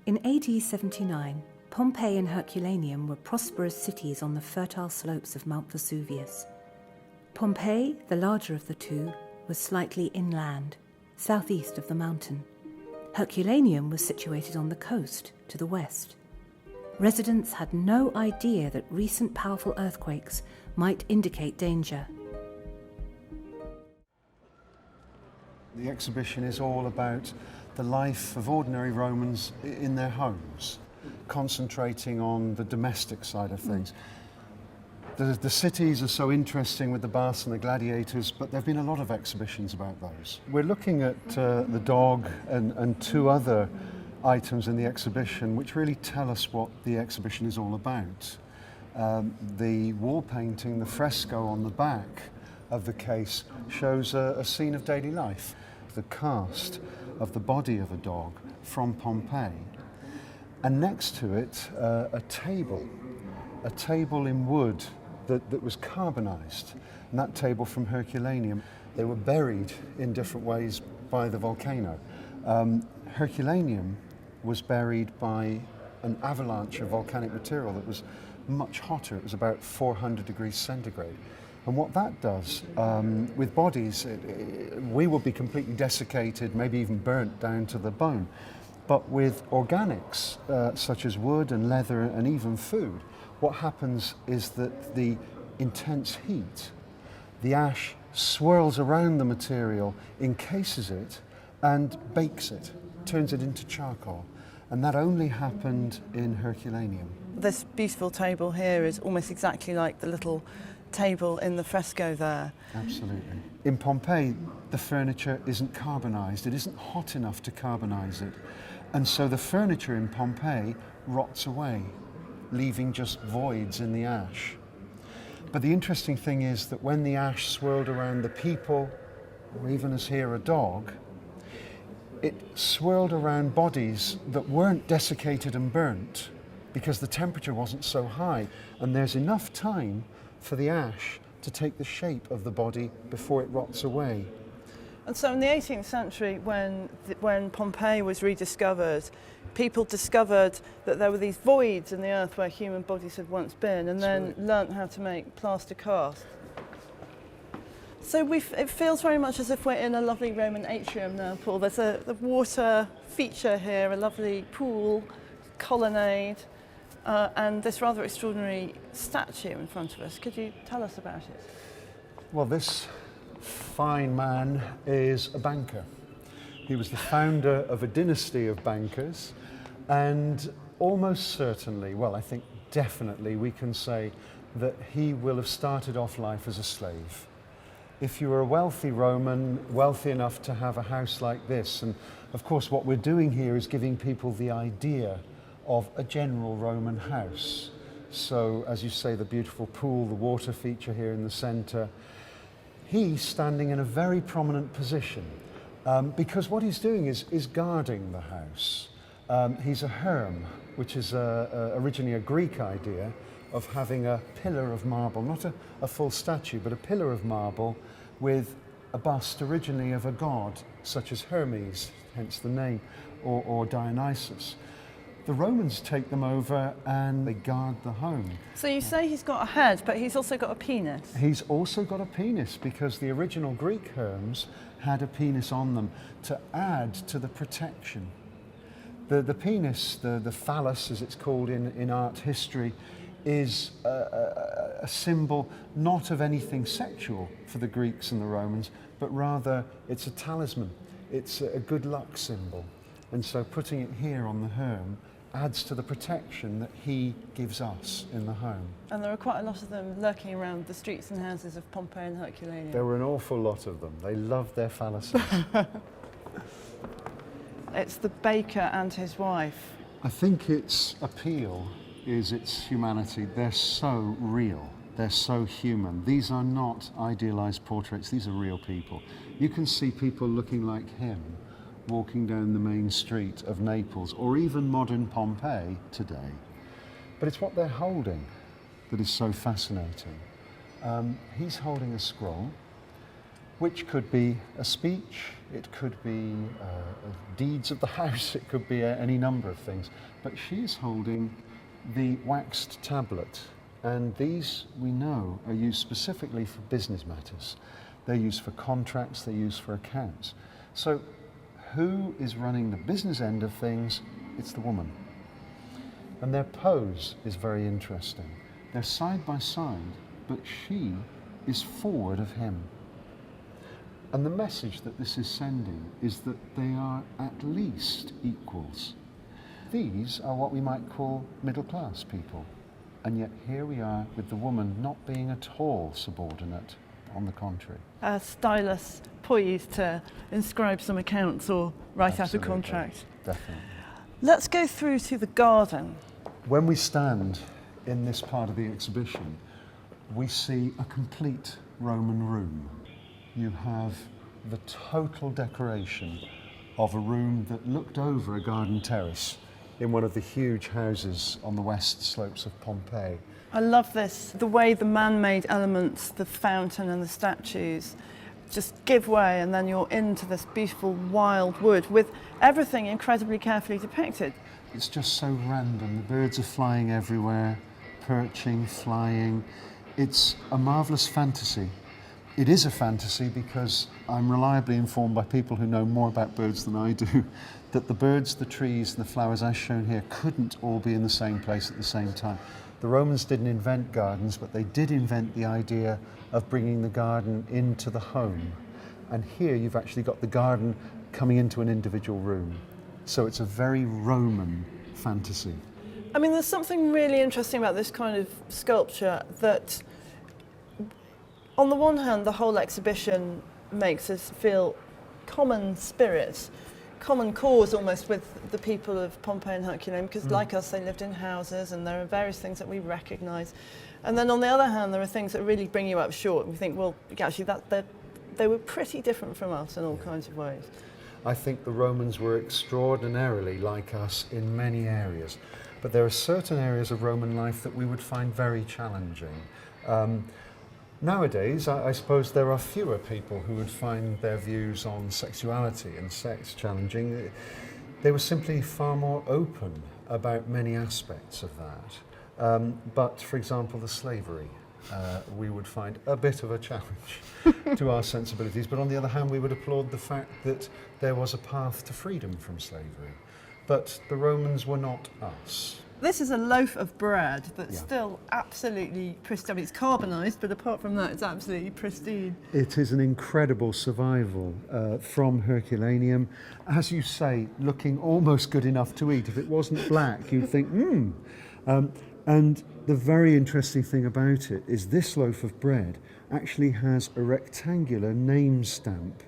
In AD 79, Pompeii and Herculaneum were prosperous cities on the fertile slopes of Mount Vesuvius. Pompeii, the larger of the two, was slightly inland, southeast of the mountain. Herculaneum was situated on the coast, to the west. Residents had no idea that recent powerful earthquakes might indicate danger. The exhibition is all about the life of ordinary Romans in their homes, concentrating on the domestic side of things. The cities are so interesting with the baths and the gladiators, but there have been a lot of exhibitions about those. We're looking at the dog and two other items in the exhibition which really tell us what the exhibition is all about. The wall painting, the fresco on the back of the case, shows a scene of daily life. The cast of the body of a dog from Pompeii, and next to it a table in wood that was carbonized, and that table from Herculaneum. They were buried in different ways by the volcano. Herculaneum was buried by an avalanche of volcanic material that was much hotter. It was about 400 degrees centigrade. And what that does with bodies, we will be completely desiccated, maybe even burnt down to the bone. But with organics, such as wood and leather and even food, what happens is that the intense heat, the ash swirls around the material, encases it, and bakes it, turns it into charcoal. And that only happened in Herculaneum. This beautiful table here is almost exactly like the little table in the fresco there. Absolutely. In Pompeii, the furniture isn't carbonized. It isn't hot enough to carbonize it. And so the furniture in Pompeii rots away, leaving just voids in the ash. But the interesting thing is that when the ash swirled around the people, or even as here a dog, it swirled around bodies that weren't desiccated and burnt because the temperature wasn't so high. And there's enough time for the ash to take the shape of the body before it rots away. And so in the 18th century, when Pompeii was rediscovered, people discovered that there were these voids in the earth where human bodies had once been, and then learnt how to make plaster cast. So it feels very much as if we're in a lovely Roman atrium now, Paul. There's the water feature here, a lovely pool, colonnade, and this rather extraordinary statue in front of us. Could you tell us about it? Well, this fine man is a banker. He was the founder of a dynasty of bankers, and almost certainly, well, I think definitely we can say that he will have started off life as a slave. If you were a wealthy Roman, wealthy enough to have a house like this, and of course what we're doing here is giving people the idea of a general Roman house. So, as you say, the beautiful pool, the water feature here in the centre. He's standing in a very prominent position because what he's doing is guarding the house. He's a herm, which is originally a Greek idea of having a pillar of marble, not a full statue, but a pillar of marble with a bust originally of a god, such as Hermes, hence the name, or Dionysus. The Romans take them over and they guard the home. So you say he's got a head, but he's also got a penis. He's also got a penis because the original Greek herms had a penis on them to add to the protection. The penis, the phallus as it's called in art history, is a symbol not of anything sexual for the Greeks and the Romans, but rather it's a talisman. It's a good luck symbol. And so putting it here on the herm adds to the protection that he gives us in the home. And there are quite a lot of them lurking around the streets and houses of Pompeii and Herculaneum. There were an awful lot of them. They loved their phalluses. It's the baker and his wife. I think its appeal is its humanity. They're so real. They're so human. These are not idealized portraits. These are real people. You can see people looking like him walking down the main street of Naples, or even modern Pompeii today. But it's what they're holding that is so fascinating. He's holding a scroll. which could be a speech, it could be deeds of the house, it could be any number of things. But she's holding the waxed tablet, and these, we know, are used specifically for business matters. They're used for contracts, they're used for accounts. So who is running the business end of things? It's the woman. And their pose is very interesting. They're side by side, but she is forward of him. And the message that this is sending is that they are at least equals. These are what we might call middle class people. And yet here we are with the woman not being at all subordinate, on the contrary. A stylus poised to inscribe some accounts or write out a contract. Definitely. Let's go through to the garden. When we stand in this part of the exhibition, we see a complete Roman room. You have the total decoration of a room that looked over a garden terrace in one of the huge houses on the west slopes of Pompeii. I love this, the way the man-made elements, the fountain and the statues, just give way, and then you're into this beautiful wild wood with everything incredibly carefully depicted. It's just so random. The birds are flying everywhere, perching, flying. It's a marvellous fantasy. It is a fantasy because I'm reliably informed by people who know more about birds than I do that the birds, the trees, and the flowers as shown here couldn't all be in the same place at the same time. The Romans didn't invent gardens, but they did invent the idea of bringing the garden into the home. And here you've actually got the garden coming into an individual room. So it's a very Roman fantasy. I mean, there's something really interesting about this kind of sculpture that, on the one hand, the whole exhibition makes us feel common spirit, common cause almost with the people of Pompeii and Herculaneum, because like us, they lived in houses and there are various things that we recognise. And then on the other hand, there are things that really bring you up short. We think, well, actually, they were pretty different from us in all kinds of ways. I think the Romans were extraordinarily like us in many areas, but there are certain areas of Roman life that we would find very challenging. Nowadays, I suppose there are fewer people who would find their views on sexuality and sex challenging. They were simply far more open about many aspects of that. But, for example, the slavery, we would find a bit of a challenge to our sensibilities. But on the other hand, we would applaud the fact that there was a path to freedom from slavery. But the Romans were not us. This is a loaf of bread that's still absolutely pristine. I mean, it's carbonised, but apart from that, it's absolutely pristine. It is an incredible survival from Herculaneum. As you say, looking almost good enough to eat. If it wasn't black, you'd think, And the very interesting thing about it is this loaf of bread actually has a rectangular name stamp,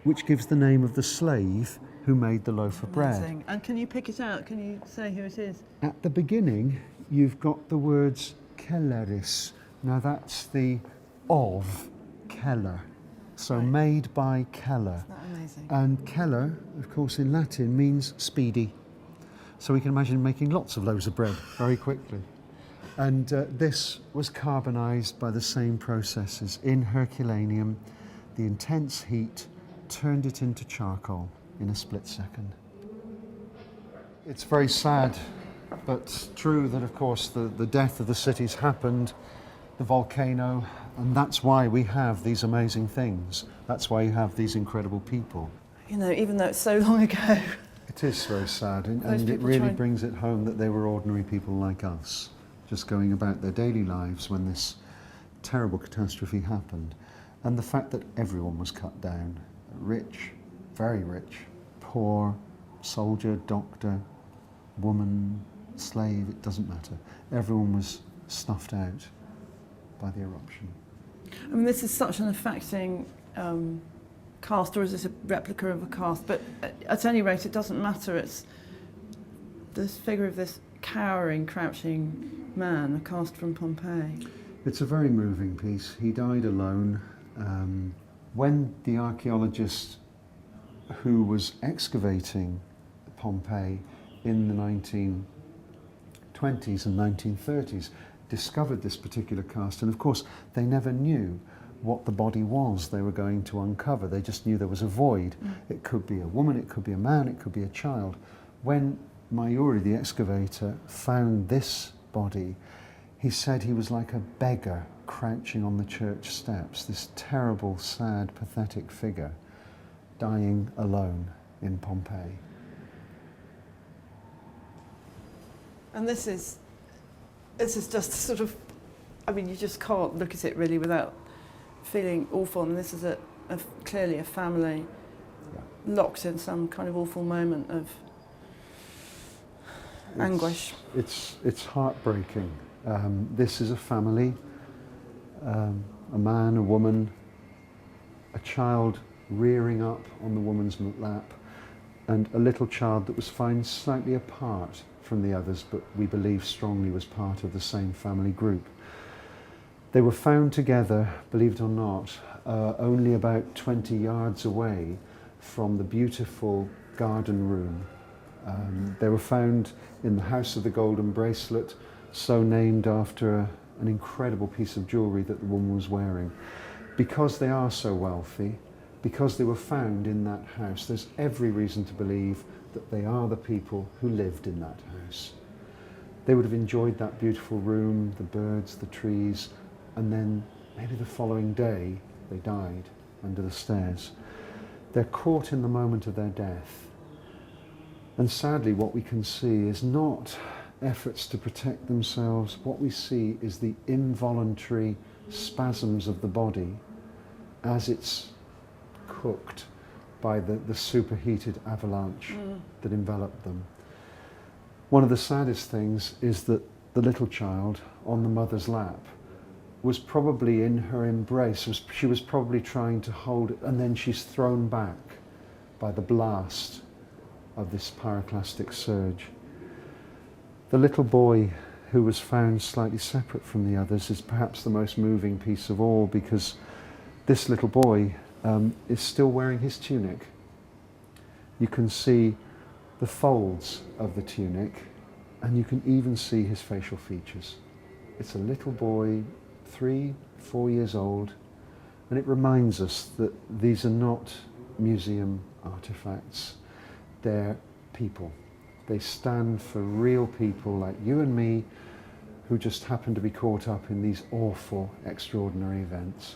which gives the name of the slave who made the loaf of bread. And can you pick it out? Can you say who it is? At the beginning, you've got the words Kelleris. Now that's the of Keller. So made by Keller. Isn't that amazing? And Keller, of course, in Latin means speedy. So we can imagine making lots of loaves of bread very quickly. And this was carbonised by the same processes. In Herculaneum, the intense heat turned it into charcoal in a split second. It's very sad, but true that, of course, the death of the cities happened, the volcano, and that's why we have these amazing things. That's why you have these incredible people. You know, even though it's so long ago. It is very sad, and it really brings it home that they were ordinary people like us, just going about their daily lives when this terrible catastrophe happened. And the fact that everyone was cut down, rich, very rich, poor, soldier, doctor, woman, slave, it doesn't matter. Everyone was snuffed out by the eruption. I mean, this is such an affecting cast, or is this a replica of a cast? But at any rate, it doesn't matter. It's this figure of this cowering, crouching man, a cast from Pompeii. It's a very moving piece. He died alone. When the archaeologist who was excavating Pompeii in the 1920s and 1930s discovered this particular cast, and of course they never knew what the body was they were going to uncover. They just knew there was a void. It could be a woman, it could be a man, it could be a child. When Mayuri, the excavator, found this body, he said he was like a beggar crouching on the church steps, this terrible, sad, pathetic figure, dying alone in Pompeii. And this is just sort of, I mean, you just can't look at it really without feeling awful. And this is clearly a family locked in some kind of awful moment of anguish. It's heartbreaking. This is a family, a man, a woman, a child rearing up on the woman's lap, and a little child that was found slightly apart from the others, but we believe strongly was part of the same family group. They were found together, believe it or not, only about 20 yards away from the beautiful garden room. They were found in the House of the Golden Bracelet, so named after an incredible piece of jewellery that the woman was wearing. Because they are so wealthy, because they were found in that house, there's every reason to believe that they are the people who lived in that house. They would have enjoyed that beautiful room, the birds, the trees, and then maybe the following day they died under the stairs. They're caught in the moment of their death. And sadly, what we can see is not efforts to protect themselves. What we see is the involuntary spasms of the body as it's cooked by the superheated avalanche that enveloped them. One of the saddest things is that the little child on the mother's lap was probably in her embrace. She was probably trying to hold it, and then she's thrown back by the blast of this pyroclastic surge. The little boy who was found slightly separate from the others is perhaps the most moving piece of all, because this little boy is still wearing his tunic. You can see the folds of the tunic, and you can even see his facial features. It's a little boy, 3, 4 years old, and it reminds us that these are not museum artifacts. They're people. They stand for real people like you and me, who just happen to be caught up in these awful, extraordinary events.